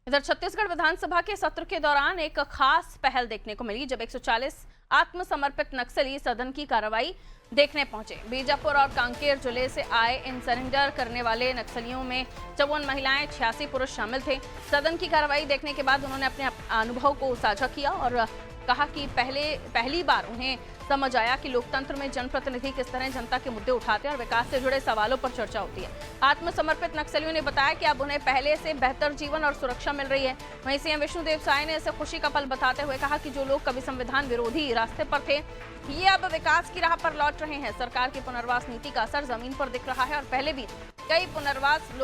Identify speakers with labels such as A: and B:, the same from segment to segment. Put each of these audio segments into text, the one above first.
A: इधर छत्तीसगढ़ विधानसभा के सत्र के दौरान एक खास पहल देखने को मिली, जब 140 आत्मसमर्पित नक्सली सदन की कार्रवाई देखने पहुंचे। बीजापुर और कांकेर जिले से आए इन सरेंडर करने वाले नक्सलियों में 54 महिलाएं, 86 पुरुष शामिल थे। सदन की कार्रवाई देखने के बाद उन्होंने अपने अनुभव को साझा किया और कहा कि पहली बार उन्हें समझ आया कि लोकतंत्र में जनप्रतिनिधि किस तरह जनता के मुद्दे उठाते हैं और विकास से जुड़े सवालों पर चर्चा होती है। आत्मसमर्पित नक्सलियों ने बताया कि अब उन्हें पहले से बेहतर जीवन और सुरक्षा मिल रही है। वहीं सीएम विष्णुदेव साय ने इसे खुशी का पल बताते हुए कहा कि जो लोग कभी संविधान विरोधी रास्ते पर थे, ये अब विकास की राह पर लौट रहे हैं। सरकार की पुनर्वास नीति का असर जमीन पर दिख रहा है और पहले भी कई पुनर्वासित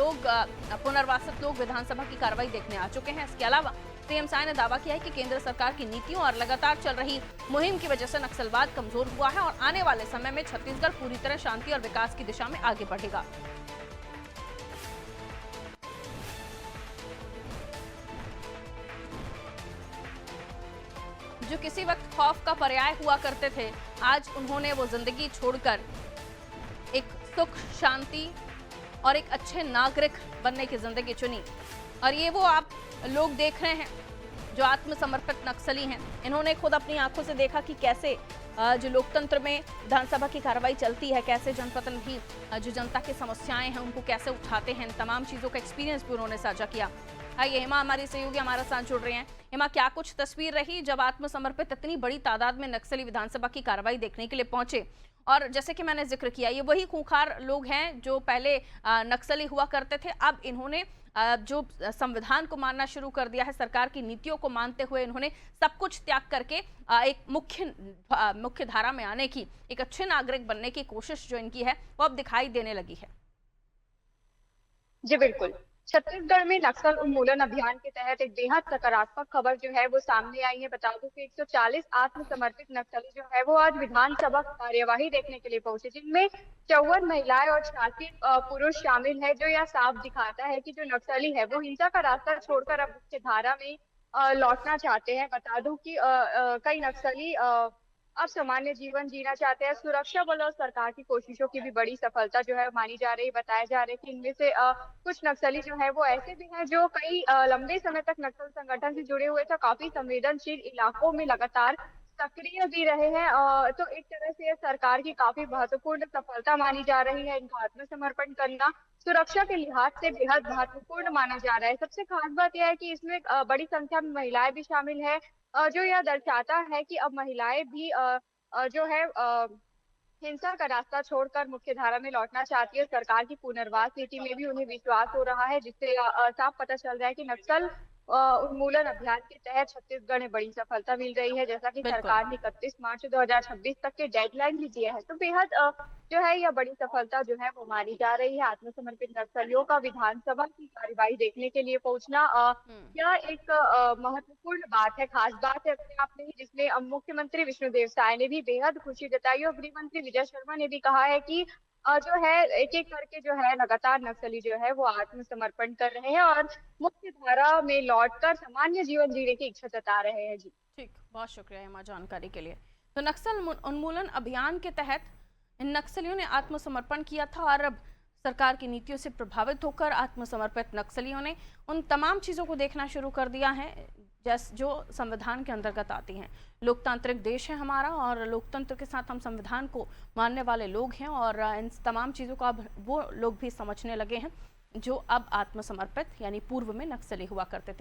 A: लोग विधानसभा की कार्रवाई देखने आ चुके हैं। इसके अलावा सीएम साय ने दावा किया है कि केंद्र सरकार की नीतियों और लगातार चल रही मुहिम की वजह से नक्सलवाद कमजोर हुआ है और आने वाले समय में छत्तीसगढ़ पूरी तरह शांति और विकास की दिशा में आगे बढ़ेगा। जो किसी वक्त खौफ का पर्याय हुआ करते थे, आज उन्होंने वो जिंदगी छोड़कर एक सुख, शांति और एक अच्छे नागरिक बनने की जिंदगी चुनी। और ये वो आप लोग देख रहे हैं जो आत्मसमर्पित नक्सली हैं। इन्होंने खुद अपनी आंखों से देखा कि कैसे जो लोकतंत्र में विधानसभा की कार्रवाई चलती है, कैसे जनप्रतिनिधि जो जनता की समस्याएं हैं उनको कैसे उठाते हैं, इन तमाम चीजों का एक्सपीरियंस भी उन्होंने साझा किया। आइए, हेमा हमारी सहयोगी हमारे साथ जुड़ रहे हैं। हेमा, क्या कुछ तस्वीर रही जब आत्मसमर्पित इतनी बड़ी तादाद में नक्सली विधानसभा की कार्रवाई देखने के लिए पहुंचे? और जैसे कि मैंने जिक्र किया, ये वही खूंखार लोग हैं जो पहले नक्सली हुआ करते थे। अब इन्होंने जो संविधान को मानना शुरू कर दिया है, सरकार की नीतियों को मानते हुए इन्होंने सब कुछ त्याग करके एक मुख्य धारा में आने की, एक अच्छे नागरिक बनने की कोशिश जो इनकी है वो अब दिखाई देने लगी है।
B: जी बिल्कुल। छत्तीसगढ़ में नक्सल उन्मूलन अभियान के तहत एक बेहद सकारात्मक खबर जो है वो सामने आई है। बता दूं कि 140 आत्मसमर्पित नक्सली जो है वो आज विधानसभा कार्यवाही देखने के लिए पहुंचे, जिनमें 54 महिलाएं और 86 पुरुष शामिल है। जो यह साफ दिखाता है कि जो नक्सली है वो हिंसा का रास्ता छोड़कर अब मुख्य धारा में लौटना चाहते हैं। बता दूं कि कई नक्सली अब सामान्य जीवन जीना चाहते हैं। सुरक्षा बल और सरकार की कोशिशों की भी बड़ी सफलता जो है मानी जा रही है। बताया जा रहा है कि इनमें से कुछ नक्सली जो है वो ऐसे भी हैं जो कई लंबे समय तक नक्सल संगठन से जुड़े हुए थे, काफी संवेदनशील इलाकों में लगातार सक्रिय भी रहे हैं। तो एक तरह से सरकार की काफी महत्वपूर्ण सफलता मानी जा रही है। इनका आत्मसमर्पण करना सुरक्षा के लिहाज से बेहद महत्वपूर्ण माना जा रहा है। सबसे खास बात यह है कि इसमें बड़ी संख्या में महिलाएं भी शामिल है, जो यह दर्शाता है कि अब महिलाएं भी जो है हिंसा का रास्ता छोड़कर मुख्य धारा में लौटना चाहती है। सरकार की पुनर्वास नीति में भी उन्हें विश्वास हो रहा है, जिससे साफ पता चल रहा है कि नक्सल उन्मूलन अभियान के तहत छत्तीसगढ़ में बड़ी सफलता मिल रही है। जैसा कि
A: बिल्कुल।
B: सरकार ने 31 मार्च 2026 तक के डेडलाइन भी दिया है, तो बेहद जो है यह बड़ी सफलता जो है वो मानी जा रही है। आत्मसमर्पित नक्सलियों का विधानसभा की कार्यवाही देखने के लिए पहुंचना यह एक महत्वपूर्ण बात है, खास बात है अपने आप में ही, जिसमें मुख्यमंत्री विष्णुदेव साय ने भी बेहद खुशी जताई और गृह मंत्री विजय शर्मा ने भी कहा है कि जो है एक एक करके जो है लगातार नक्सली जो है वो आत्मसमर्पण कर रहे हैं और मुख्य धारा में लौटकर सामान्य जीवन जीने की इच्छा जता रहे हैं। जी
A: ठीक, बहुत शुक्रिया हेमा जानकारी के लिए। तो नक्सल उन्मूलन अभियान के तहत इन नक्सलियों ने आत्मसमर्पण किया था और अब सरकार की नीतियों से प्रभावित होकर आत्मसमर्पित नक्सलियों ने उन तमाम चीज़ों को देखना शुरू कर दिया है जो संविधान के अंतर्गत आती हैं। लोकतांत्रिक देश है हमारा और लोकतंत्र के साथ हम संविधान को मानने वाले लोग हैं और इन तमाम चीज़ों को अब वो लोग भी समझने लगे हैं जो अब आत्मसमर्पित यानी पूर्व में नक्सली हुआ करते थे।